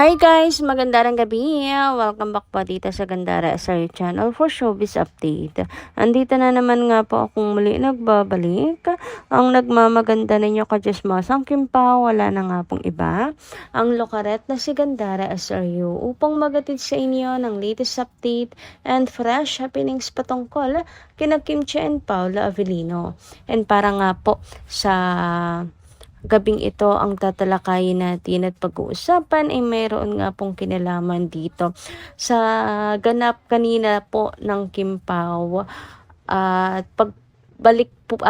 Hi guys! Magandang gabi! Welcome back po dito sa Gandara SR Channel for Showbiz Update. Andito na naman nga po akong muli nagbabalik. Ang nagmamaganda ninyo ka-Diyos-masang Kimpaw, wala na nga pong iba. Ang lokaret na si Gandara SRU upang magatid sa inyo ng latest update and fresh happenings patungkol kina Kim Chiu and Paula Avellino. And para nga po sa gabing ito ang tatalakayin natin at pag-uusapan ay mayroon nga pong kinalaman dito sa ganap kanina po ng Kim Pao at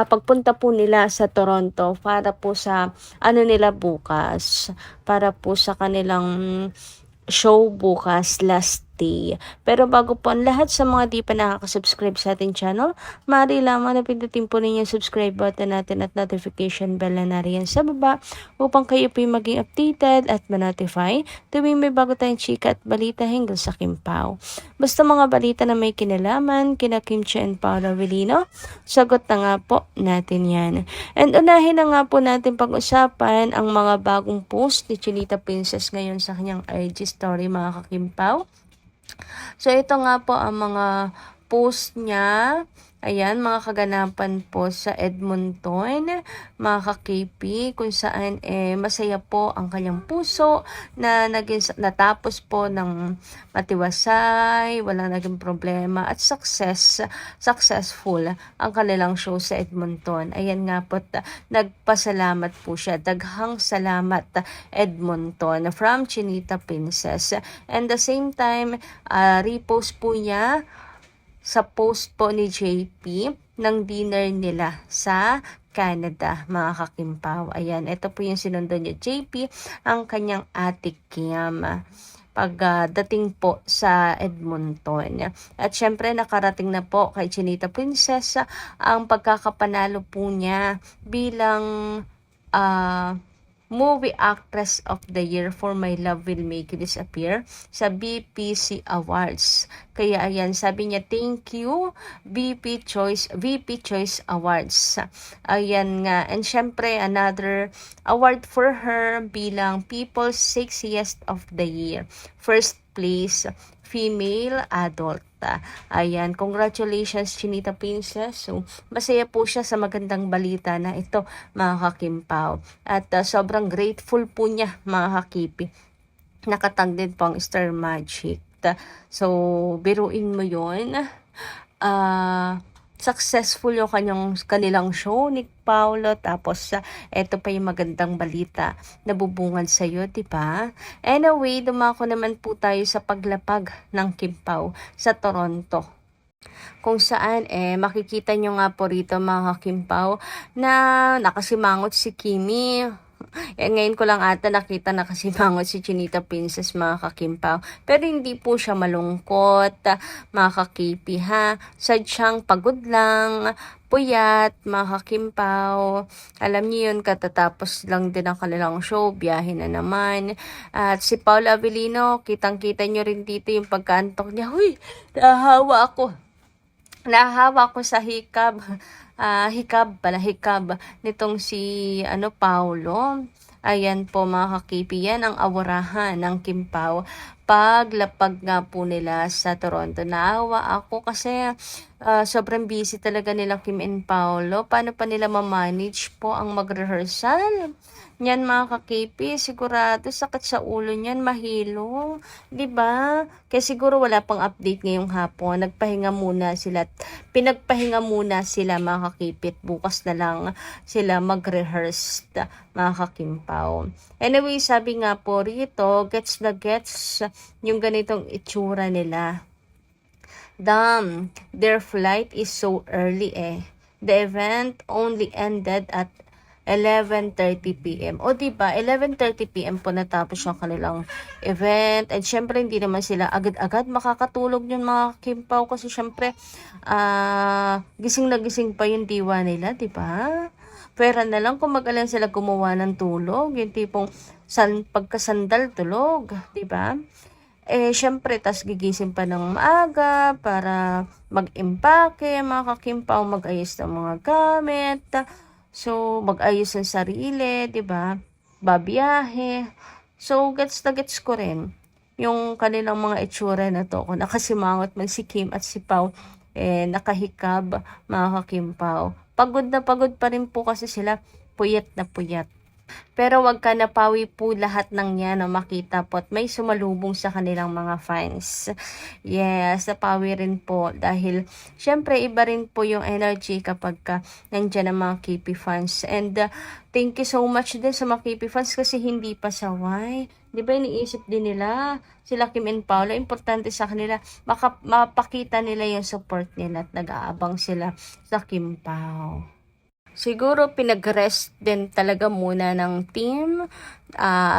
pagpunta po nila sa Toronto para po sa nila bukas, para po sa kanilang show bukas, last day. Pero bago po ang lahat, sa mga di pa nakaka-subscribe sa ating channel, maaari lamang na pindutin po ninyo yung subscribe button natin at notification bell na nariyan sa baba upang kayo po yung maging updated at ma-notify tuwing may bago tayong chika at balita hinggil sa Kim Pao. Basta mga balita na may kinalaman kina Kim Chiu and Paula Avellino, sagot na nga po natin yan. And unahin na nga po natin pag-usapan ang mga bagong post ni Chinita Princess ngayon sa kanyang IG story, mga kakimpaw. So ito nga po ang mga post niya. Ayan, mga kaganapan po sa Edmonton, mga ka-KP, kung saan masaya po ang kanyang puso na natapos po ng matiwasay, walang naging problema at successful ang kanilang show sa Edmonton. Ayan nga po, nagpasalamat po siya. Daghang salamat Edmonton from Chinita Princess. And the same time, repost po niya sa post po ni JP ng dinner nila sa Canada, mga kakimpaw. Ayan, ito po yung sinundo niya JP, ang kanyang ate Kim pagdating po sa Edmonton. At syempre nakarating na po kay Chinita Princess ang pagkakapanalo po niya bilang Movie Actress of the Year for My Love Will Make You Disappear sa BPC Awards. Kaya ayan, sabi niya, thank you VP Choice Awards. Ayan nga. And syempre, another award for her bilang People's Sexiest of the Year. First place, female adult. Ayan, congratulations Chinita Princess. So, masaya po siya sa magandang balita na ito, mga kakimpaw. At sobrang grateful po niya, mga kakipi. Nakatag din po ang Star Magic. So, biruin mo yun. Successful yung kanilang show ni Paolo, tapos eto pa yung magandang balita na bubungad sa iyo, diba? Anyway, dumako naman po tayo sa paglapag ng Kim Pao sa Toronto, kung saan makikita nyo nga po rito, mga Kim Pao, na nakasimangot si Kimi. Ngayon ko lang ata nakita nakasimangot si Chinita Princess, mga kakimpaw. Pero hindi po siya malungkot, mga kakipi, ha. Sadyang pagod lang, puyat, mga kakimpaw. Alam niyo yun, katatapos lang din ang kanilang show, biyahe na naman. At si Paula Avellino, kitang-kita nyo rin dito yung pagkaantok niya. Huy, nahahawa ako sa hikab. Hikab nitong si Paulo. Ayan po, mga kakipi, yan ang awarahan ng Kim Pao paglapag nga po nila sa Toronto. Naawa ako kasi sobrang busy talaga nila Kim and Paolo. Paano pa nila ma-manage po ang mag-rehearsal? Yan, mga ka-KP, sigurado sakit sa ulo niyan, mahilo, 'di ba? Kaya siguro wala pang update ngayong hapon. Pinagpahinga muna sila, mga ka-KP, at bukas na lang sila mag-rehearse, mga ka-Kimpaw. Anyway, sabi nga po rito, gets yung ganitong itsura nila. Damn, their flight is so early The event only ended at 11:30 PM. O diba, 11:30 PM po natapos yung kanilang event. And syempre, hindi naman sila agad-agad makakatulog yung mga Kimpaw kasi syempre, gising na gising pa yung diwa nila, diba? Pwera na lang kung mag-alan sila gumawa ng tulog. Yung tipong pagkasandal tulog, diba? Syempre, tas gigising pa ng maaga para mag-impake, mga kakimpaw, mag-ayos ng mga gamit. So, mag-ayos ng sarili, 'di ba? Babiyahe. So, gets na gets ko rin yung kanilang mga itsura na to. Kung nakasimangot man si Kim at si Pao, nakahikab, mga kakimpaw. Pagod na pagod pa rin po kasi sila, puyat na puyat. Pero wag ka napawi po lahat ng yan na makita po at may sumalubong sa kanilang mga fans. Yes, napawi rin po dahil syempre iba rin po yung energy kapag nandyan ang mga KP fans. And thank you so much din sa mga KP fans kasi hindi pa saway. Di ba iniisip din nila sila Kim and Paula, importante sa kanila mapakita nila yung support nila at nag-aabang sila sa Kim Pao. Siguro pinag-rest din talaga muna ng team,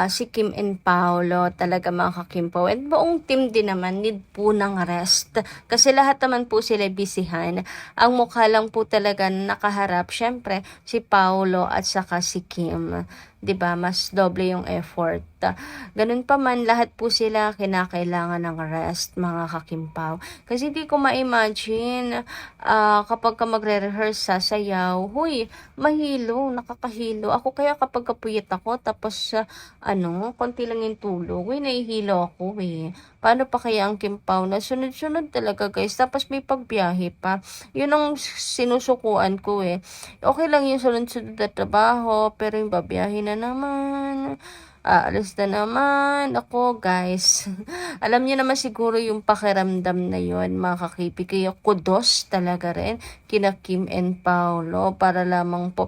si Kim and Paolo, talaga mga kakimpo. And buong team din naman need po ng rest. Kasi lahat naman po sila bisihan. Ang mukha lang po talaga nakaharap, syempre, si Paolo at saka si Kim. 'Di ba? Mas doble yung effort. Ganun pa man, lahat po sila kinakailangan ng rest, mga kakimpaw. Kasi di ko ma-imagine kapag ka magre-rehearse sa sayaw, huy, mahilo, nakakahilo. Ako kaya kapag kapuyat ako, tapos konti lang yung tulog, huy, nahihilo ako Paano pa kaya ang kimpaw na sunod-sunod talaga guys, tapos may pagbiyahe pa. Yun ang sinusukuan ko Okay lang yung sunod-sunod na trabaho, pero yung babiyahe na naman, aalis na naman ako guys. Alam niyo naman siguro yung pakiramdam na yun, mga kakipi. Kaya kudos talaga rin kina Kim and Paolo para lamang po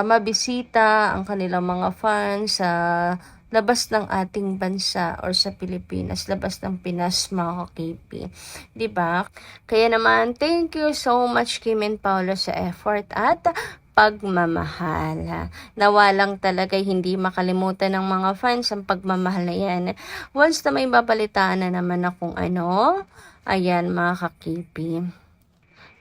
mabisita ang kanilang mga fans sa labas ng ating bansa or sa Pilipinas, labas ng Pinas, mga ka-KP. Diba? Kaya naman, thank you so much Kim and Paolo sa effort at pagmamahal. Nawalang talaga hindi makalimutan ng mga fans ang pagmamahal na yan. Once na may babalitaan na naman akong ayan mga kakipi.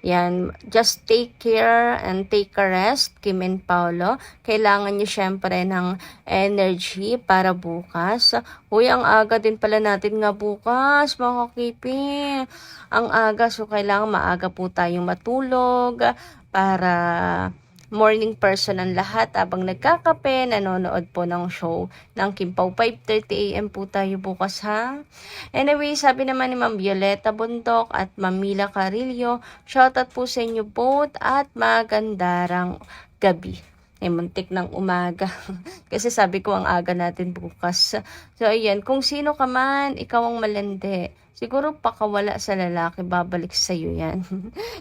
Yan, just take care and take a rest, Kim and Paolo. Kailangan niyo syempre ng energy para bukas. Uy, ang aga din pala natin nga bukas, mga kakipi. Ang aga, so kailangan maaga po tayong matulog para morning person ang lahat habang nagkakape, nanonood po ng show ng Kimpaw. 5:30 AM po tayo bukas ha. Anyway, sabi naman ni Ma'am Violeta Bundok at Ma'am Mila Carillo, shoutout po sa inyo both at magandarang gabi. Muntik ng umaga. Kasi sabi ko ang aga natin bukas. So ayan, kung sino ka man, ikaw ang malandi. Siguro pakawala sa lalaki, babalik sa'yo yan.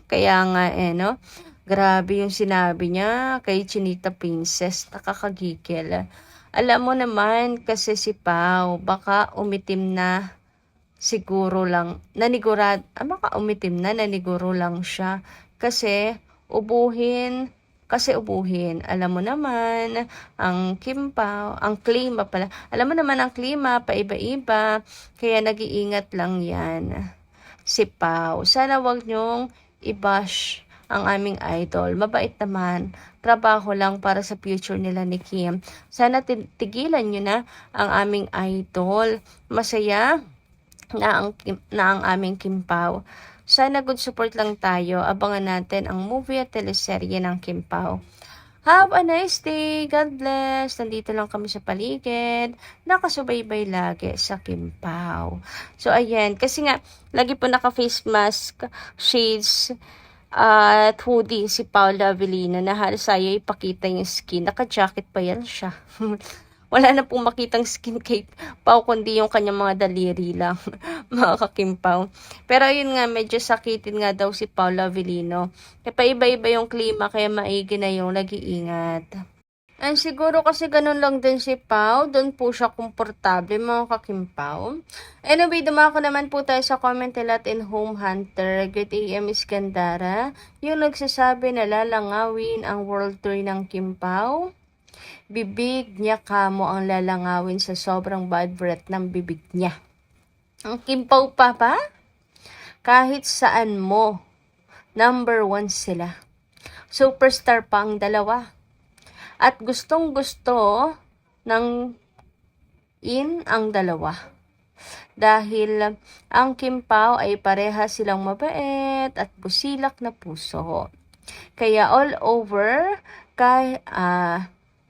Kaya nga no? Grabe yung sinabi niya kay Chinita Princess, nakakagigil. Alam mo naman kasi si Pao, baka umitim na siguro lang, baka umitim na, naniguro lang siya. Kasi ubuhin, alam mo naman, ang Kimpaw, ang klima pala, alam mo naman ang klima, paiba-iba, kaya nag-iingat lang yan. Si Pao, sana wag niyong i-bash ang aming idol. Mabait naman. Trabaho lang para sa future nila ni Kim. Sana tigilan nyo na ang aming idol. Masaya na ang aming Kimpaw. Sana good support lang tayo. Abangan natin ang movie at teleserye ng Kimpaw. Have a nice day. God bless. Nandito lang kami sa paligid. Nakasubaybay lagi sa Kimpaw. So, ayan. Kasi nga, lagi po naka-face mask, shades, at hoodie si Paula Avellino na halos ayaw ipakita yung skin. Naka-jacket pa yan siya. Wala na pong makitang skin kay Pao kundi yung kanyang mga daliri lang. Mga kakimpaw. Pero yun nga, medyo sakitin nga daw si Paula Avellino. Kaya paiba-iba yung klima kaya maigi na yung nag-iingat. And siguro kasi ganun lang din si Pao. Doon po siya komportable, mga kakimpaw. Anyway, dumako naman po tayo sa comment nila in Home Hunter. Great AM Iskandara. Yung nagsasabi na lalangawin ang world tour ng Kimpaw. Bibig niya kamo ang lalangawin sa sobrang bad breath ng bibig niya. Ang Kimpaw pa ba? Kahit saan mo, number 1 sila. Superstar pa ang dalawa. At gustong-gusto ng ang dalawa. Dahil ang Kimpaw ay pareha silang mabait at busilak na puso. Kaya all over,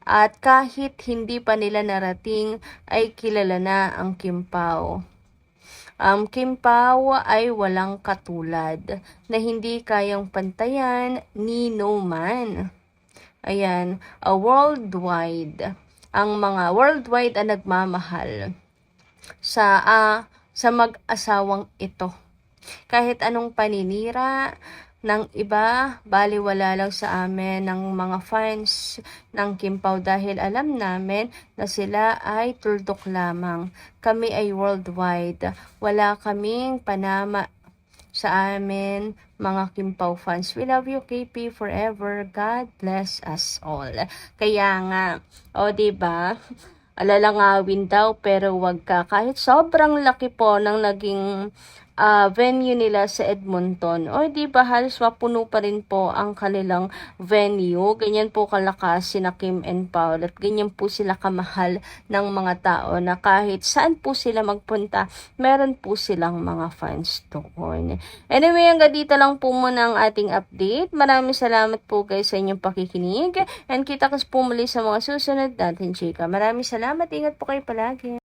At kahit hindi pa nila narating ay kilala na ang Kim Pao. Kim Pao ay walang katulad na hindi kayang pantayan ni no man. Ayan, worldwide. Ang mga worldwide ang nagmamahal sa mag-asawang ito. Kahit anong paninira ng iba, baliwala lang sa amin ng mga fans ng Kim Pao dahil alam namin na sila ay tuldok lamang. Kami ay worldwide. Wala kaming panama sa amin, mga Kim Pao fans. We love you, KP, forever. God bless us all. Kaya nga, diba? Alalangawin daw pero wag ka. Kahit sobrang laki po ng naging venue nila sa Edmonton. Diba, halos mapuno pa rin po ang kanilang venue. Ganyan po kalakas sina Kim and Paul at ganyan po sila kamahal ng mga tao na kahit saan po sila magpunta, meron po silang mga fans doon. Anyway, hanggang dito lang po muna ang ating update. Maraming salamat po guys sa inyong pakikinig and kita kas po muli sa mga susunod natin chika. Maraming salamat. Ingat po kayo palagi.